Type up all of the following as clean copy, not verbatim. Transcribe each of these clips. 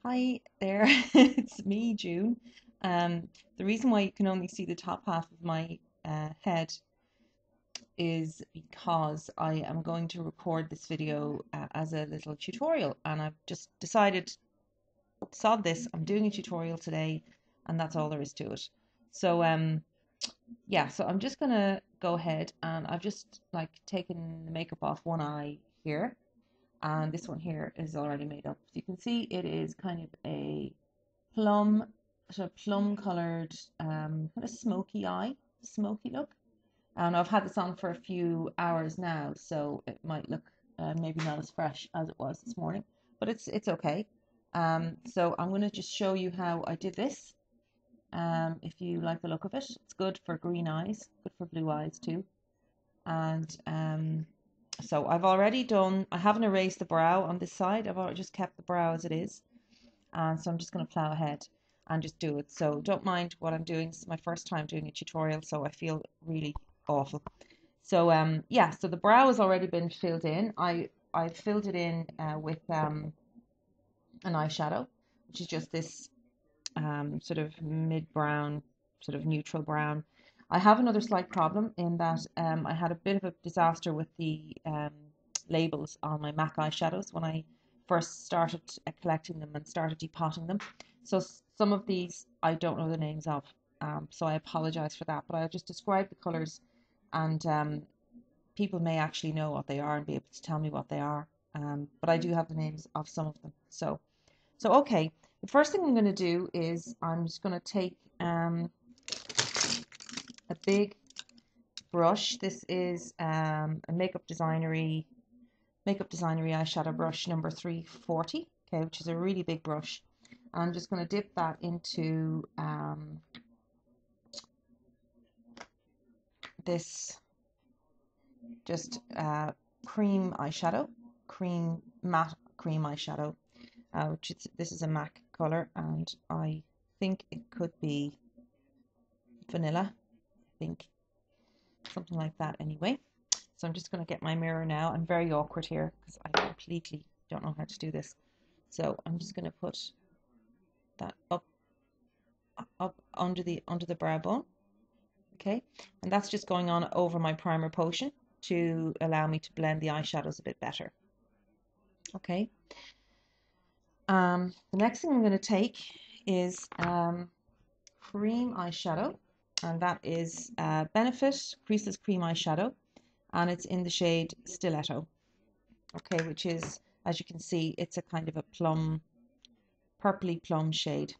Hi there, it's me, June. The reason why you can only see the top half of my head is because I am going to record this video as a little tutorial, and I've just decided, sod this, I'm doing a tutorial today, and that's all there is to it. So, yeah, so I'm just gonna go ahead, and I've just taken the makeup off one eye here, and this one here is already made up. So you can see it is kind of a plum, sort of plum colored, kind of smoky eye, smoky look. And I've had this on for a few hours now, so it might look maybe not as fresh as it was this morning, but it's okay. So I'm going to just show you how I did this. If you like the look of it, it's good for green eyes, good for blue eyes too. And so I've already done, I haven't erased the brow on this side, I've already just kept the brow as it is. And so I'm just going to plow ahead and just do it. So don't mind what I'm doing. This is my first time doing a tutorial, so I feel really awful. So yeah, so the brow has already been filled in. I filled it in with an eyeshadow, which is just this sort of mid-brown, sort of neutral brown. I have another slight problem in that I had a bit of a disaster with the labels on my MAC eyeshadows when I first started collecting them and started depotting them. So some of these I don't know the names of, so I apologize for that. But I'll just describe the colors, and people may actually know what they are and be able to tell me what they are. But I do have the names of some of them. So okay, the first thing I'm going to do is I'm just going to take a big brush. This is a makeup designery eyeshadow brush number 340, okay, which is a really big brush. I'm just going to dip that into this just cream eyeshadow, matte cream eyeshadow, which this is a MAC color, and I think it could be vanilla, I think, something like that anyway. So I'm just going to get my mirror now. I'm very awkward here because I completely don't know how to do this. So I'm just going to put that up under the brow bone. Okay, and that's just going on over my primer potion to allow me to blend the eyeshadows a bit better. Okay. The next thing I'm going to take is cream eyeshadow, and that is Benefit Creaseless Cream Eyeshadow, and it's in the shade Stiletto. Okay, which is, as you can see, it's a kind of a plum, purpley plum shade.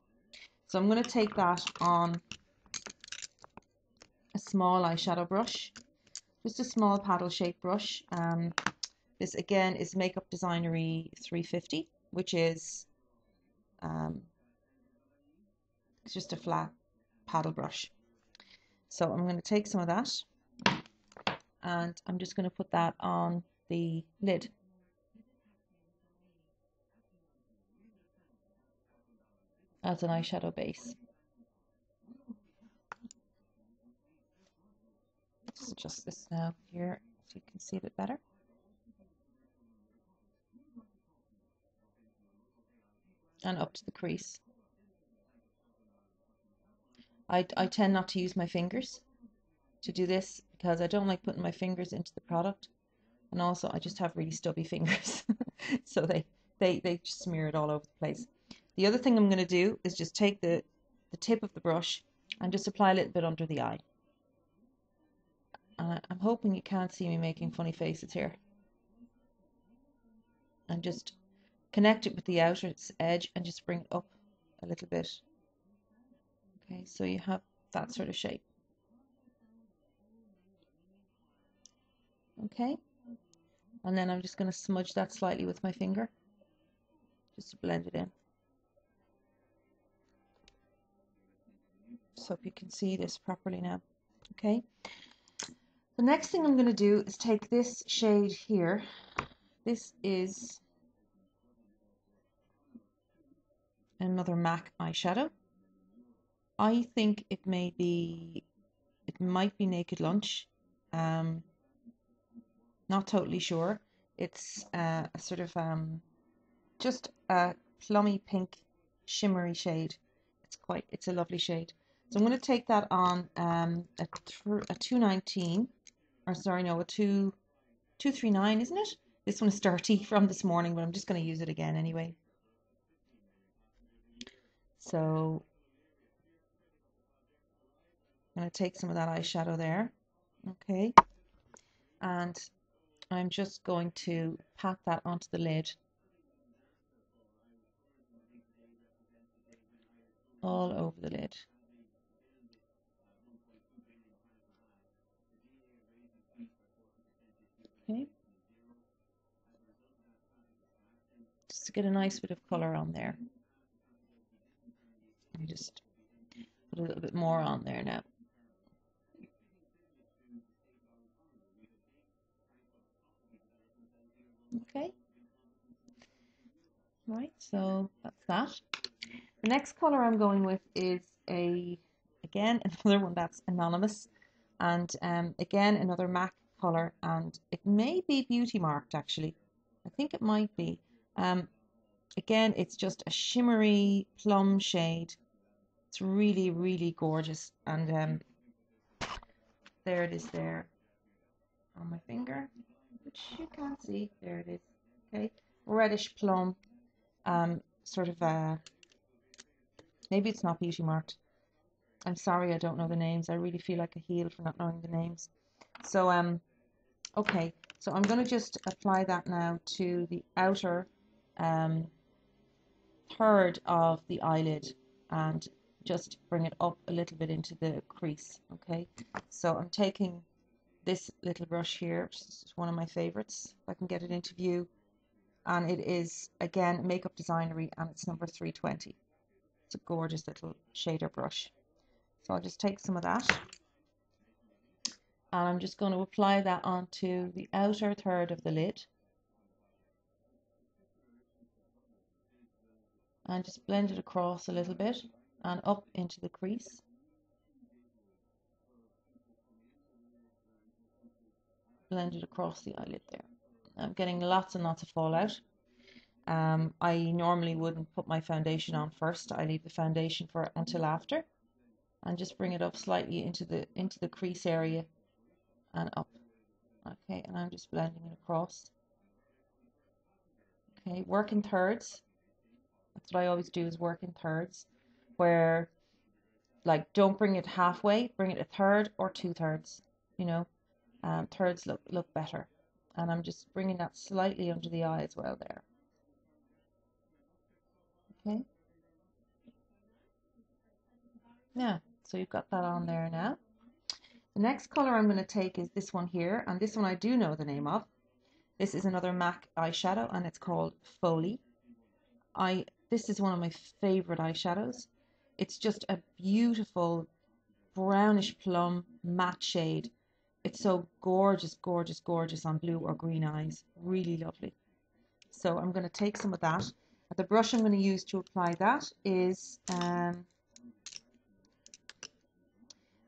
So I'm going to take that on a small eyeshadow brush, just a small paddle shaped brush. This again is Makeup Designery 350, which is it's just a flat paddle brush. So I'm going to take some of that, and I'm just going to put that on the lid. As an eyeshadow base. Just adjust this now here so you can see a bit better. And up to the crease. I tend not to use my fingers to do this because I don't like putting my fingers into the product, and also I just have really stubby fingers, so they just smear it all over the place. The other thing I'm going to do is just take the tip of the brush and just apply a little bit under the eye. And I'm hoping you can't see me making funny faces here. And just connect it with the outer edge and just bring it up a little bit. Okay, so you have that sort of shape. Okay, and then I'm just going to smudge that slightly with my finger just to blend it in. Just hope you can see this properly now. Okay, the next thing I'm going to do is take this shade here. This is another MAC eyeshadow. I think it might be Naked Lunch. Not totally sure. It's a sort of just a plummy pink shimmery shade. It's a lovely shade. So I'm going to take that on a 219, or sorry, no, a 239, isn't it? This one is dirty from this morning, but I'm just going to use it again anyway. So I'm going to take some of that eyeshadow there. Okay. And I'm just going to pat that onto the lid. All over the lid. Okay. Just to get a nice bit of colour on there. And just put a little bit more on there now. Okay. Right, so that's that. The next colour I'm going with is again, another one that's anonymous, and again, another MAC colour, and it may be beauty marked actually. I think it might be. Again, it's just a shimmery plum shade. It's really, really gorgeous, and there it is there on my finger, which you can't see. There it is. Okay, reddish plum, sort of maybe it's not beauty marked. I'm sorry, I don't know the names. I really feel like a heel for not knowing the names. So okay, so I'm going to just apply that now to the outer third of the eyelid and just bring it up a little bit into the crease. Okay, so I'm taking this little brush here, which is one of my favorites, if I can get it into view, and it is again Makeup Designery, and it's number 320. It's a gorgeous little shader brush. So I'll just take some of that, and I'm just going to apply that onto the outer third of the lid, and just blend it across a little bit and up into the crease. Blend it across the eyelid there. I'm getting lots and lots of fallout. I normally wouldn't put my foundation on first. I leave the foundation for until after, and just bring it up slightly into the crease area and up. Okay, and I'm just blending it across. Okay, work in thirds. That's what I always do, is work in thirds, where like don't bring it halfway, bring it a third or 2/3. You know, thirds look better. And I'm just bringing that slightly under the eye as well there. Okay. Yeah, so you've got that on there now. The next color I'm going to take is this one here, and this one I do know the name of. This is another MAC eyeshadow, and it's called Foley. This is one of my favorite eyeshadows. It's just a beautiful brownish plum matte shade. It's so gorgeous, gorgeous, gorgeous on blue or green eyes. Really lovely. So I'm going to take some of that. The brush I'm going to use to apply that is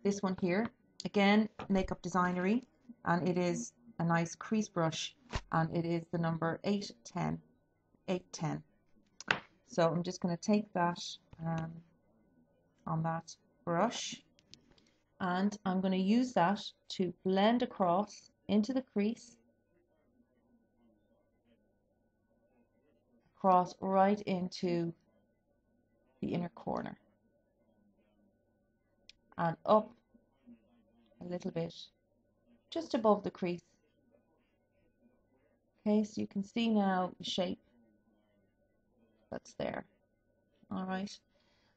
this one here. Again, Makeup Designery, and it is a nice crease brush, and it is the number 810. 810. So I'm just going to take that on that brush, and I'm going to use that to blend across into the crease, across right into the inner corner, and up a little bit just above the crease. Okay, so you can see now the shape that's there. All right,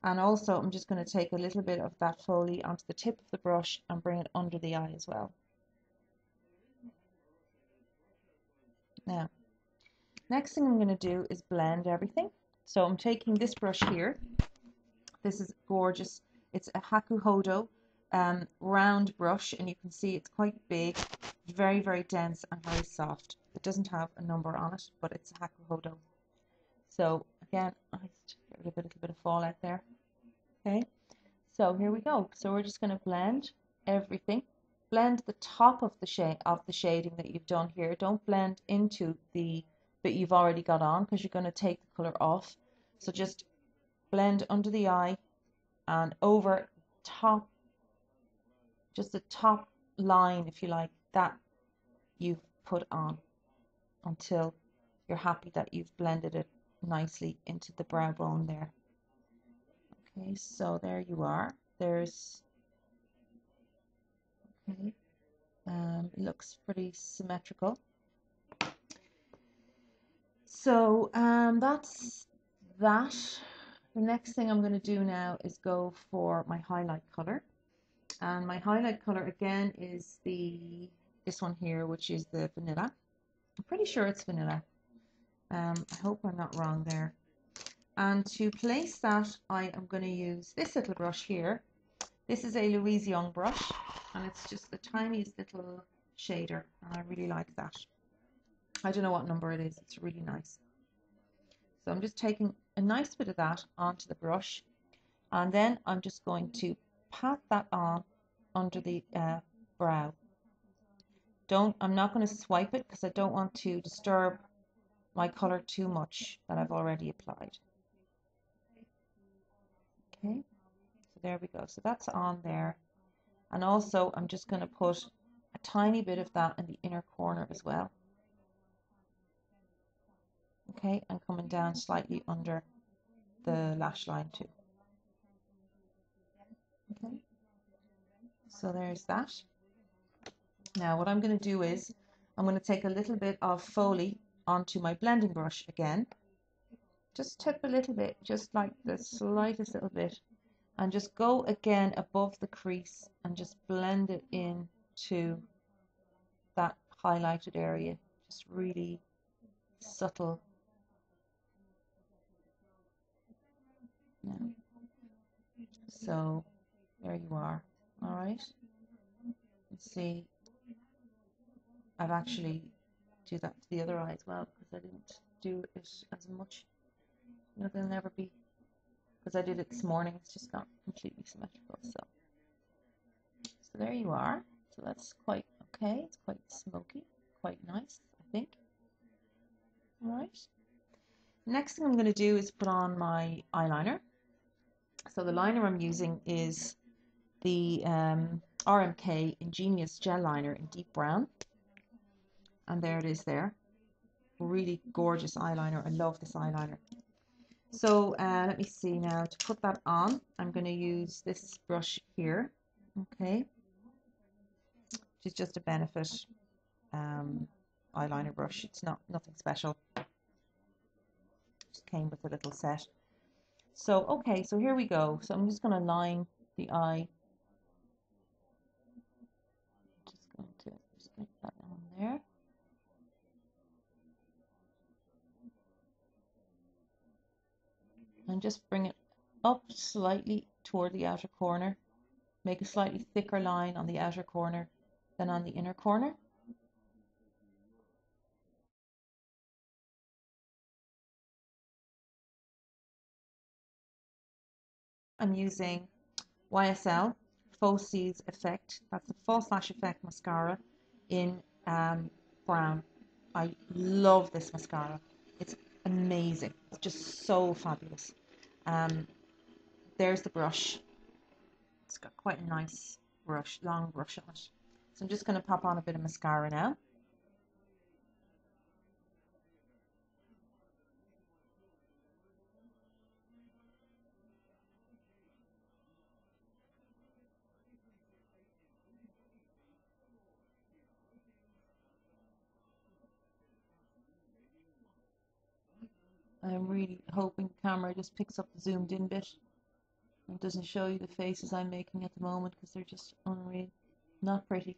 and also I'm just going to take a little bit of that Foley onto the tip of the brush and bring it under the eye as well. Now, next thing I'm going to do is blend everything. So I'm taking this brush here. This is gorgeous. It's a Haku Hodo round brush, and you can see it's quite big, very, very dense and very soft. It doesn't have a number on it, but it's a Haku Hodo. So again, I just get rid of a little bit of fallout there. Okay, so here we go. So we're just going to blend everything. Blend the top of the shading that you've done here. Don't blend into the bit you've already got on, because you're going to take the color off. So just blend under the eye and over top, just the top line, if you like, that you've put on until you're happy that you've blended it nicely into the brow bone there. Okay, so there you are. There's, okay, it looks pretty symmetrical. So that's that. The next thing I'm going to do now is go for my highlight color. And my highlight color again is this one here, which is the vanilla. I'm pretty sure it's vanilla. I hope I'm not wrong there. And to place that, I am going to use this little brush here. This is a Louise Young brush, and it's just the tiniest little shader, and I really like that. I don't know what number it is. It's really nice. So I'm just taking a nice bit of that onto the brush, and then I'm just going to pat that on under the brow. I'm not going to swipe it because I don't want to disturb my color too much that I've already applied. Okay, so there we go. So that's on there. And also I'm just going to put a tiny bit of that in the inner corner as well. Okay, and coming down slightly under the lash line too. Okay, so there's that. Now what I'm going to do is I'm going to take a little bit of Foley onto my blending brush again. Just tip a little bit, just like the slightest little bit, and just go again above the crease and just blend it in to that highlighted area. Just really subtle. Now, so there you are. All right. Let's see. I've actually do that to the other eye as well because I didn't do it as much. You know, they'll never be, because I did it this morning. It's just not completely symmetrical. So there you are. So that's quite okay. It's quite smoky, quite nice, I think. All right. Next thing I'm going to do is put on my eyeliner. So the liner I'm using is the RMK Ingenious Gel Liner in deep brown. And there it is there. Really gorgeous eyeliner. I love this eyeliner. So let me see now. To put that on, I'm going to use this brush here. Okay. Which is just a Benefit eyeliner brush. It's nothing special. Just came with a little set. So, okay, so here we go. So I'm just going to line the eye. Just going to get that on there. And just bring it up slightly toward the outer corner. Make a slightly thicker line on the outer corner than on the inner corner. I'm using YSL Faux Cils Effect. That's the False Lash Effect mascara in brown. I love this mascara. It's amazing. It's just so fabulous. There's the brush. It's got quite a nice brush, long brush on it. So I'm just going to pop on a bit of mascara now. I'm really hoping the camera just picks up the zoomed in bit and doesn't show you the faces I'm making at the moment because they're just unreal, not pretty.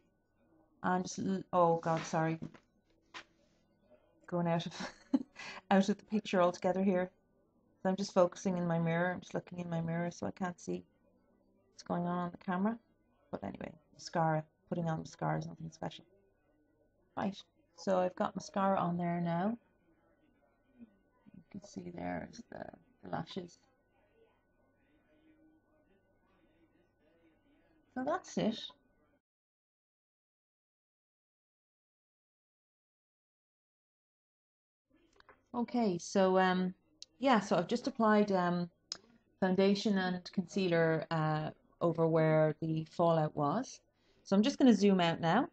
And just, oh God, sorry, going out of out of the picture altogether here. So I'm just focusing in my mirror. I'm just looking in my mirror so I can't see what's going on the camera. But anyway, mascara, putting on mascara is nothing special. Right, so I've got mascara on there now. You can see there's the lashes. So that's it. Okay, so yeah, so I've just applied foundation and concealer over where the fallout was. So I'm just going to zoom out now.